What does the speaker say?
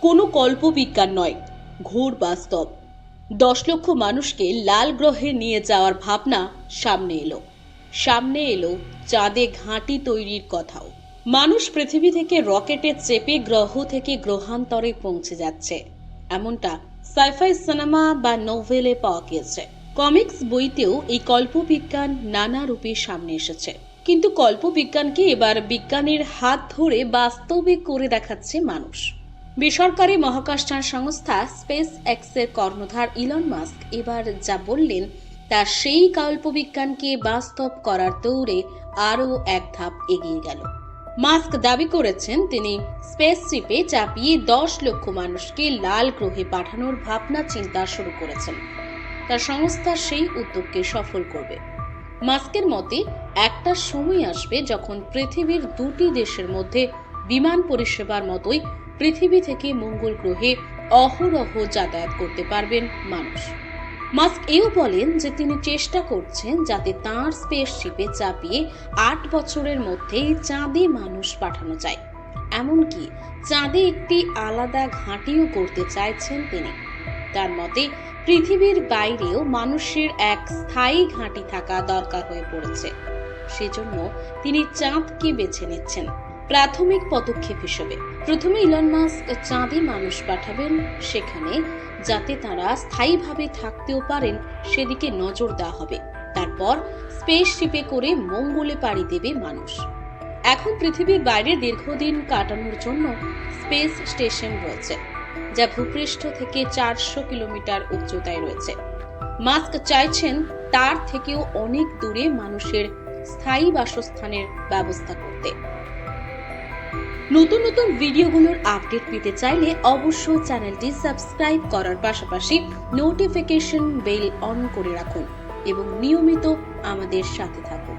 কোনো কল্পবিজ্ঞান নয়, ঘোর বাস্তব। 10 লক্ষ মানুষকে লাল গ্রহে নিয়ে যাওয়ার ভাবনা সামনে এলো চাঁদে ঘাঁটি তৈরির কথাও। মানুষ পৃথিবী থেকে রকেটে চেপে গ্রহ থেকে গ্রহান্তরে পৌঁছে যাচ্ছে, এমনটা সাইফাই সিনেমা বা নোভেলে পাওয়া গিয়েছে। কমিক্স বইতেও এই কল্পবিজ্ঞান নানা রূপে সামনে এসেছে, কিন্তু কল্পবিজ্ঞানকে এবার বিজ্ঞানের হাত ধরে বাস্তবে করে দেখাচ্ছে মানুষ। বেসরকারি মহাকাশযান সংস্থা স্পেস এক্সের কর্ণধার ইলন মাস্ক এবার যা বললেন তা সেই কল্পবিজ্ঞানকে বাস্তব করার দৌড়ে আরও এক ধাপ এগিয়ে গেল। মাস্ক দাবি করেছেন তিনি স্পেসশিপে চাপিয়ে 10 লক্ষ মানুষকে লাল গ্রহে পাঠানোর ভাবনা চিন্তা শুরু করেছেন। তার সংস্থা সেই উদ্যোগকে সফল করবে। মাস্কের মতে একটা সময় আসবে যখন পৃথিবীর দুটি দেশের মধ্যে বিমান পরিষেবার মতোই পৃথিবী থেকে মঙ্গল গ্রহে অহরহ যাতায়াত করতে পারবেন মানুষ। মাস্ক এও বলেন যে তিনি চেষ্টা করছেন যাতে তাঁর স্পেসশিপে চাপিয়ে 8 বছরের মধ্যেই চাঁদে মানুষ পাঠানো যায়। এমনকি চাঁদে একটি আলাদা ঘাঁটিও করতে চাইছেন তিনি। তার মতে পৃথিবীর বাইরেও মানুষের এক স্থায়ী ঘাঁটি থাকা দরকার হয়ে পড়েছে। সেজন্য তিনি চাঁদকে বেছে নিচ্ছেন প্রাথমিক পদক্ষেপ হিসেবে। প্রথমে ইলন মাস্ক চাঁদে মানুষ পাঠাবেন, সেখানে যাতে তারা স্থায়ীভাবে থাকতেও পারেন সেদিকে নজর দেওয়া হবে। তারপর স্পেসশিপে করে মঙ্গলে পাড়ি দেবে মানুষ। এখন পৃথিবীর বাইরে দীর্ঘদিন কাটানোর জন্য স্পেস স্টেশন রয়েছে, যা ভূপৃষ্ঠ থেকে 400 কিলোমিটার উচ্চতায় রয়েছে। মাস্ক চাইছেন তার থেকেও অনেক দূরে মানুষের স্থায়ী বাসস্থানের ব্যবস্থা করতে। নতুন নতুন ভিডিওগুলোর আপডেট পেতে চাইলে অবশ্যই চ্যানেলটি সাবস্ক্রাইব করার পাশাপাশি নোটিফিকেশন বেল অন করে রাখুন এবং নিয়মিত আমাদের সাথে থাকুন।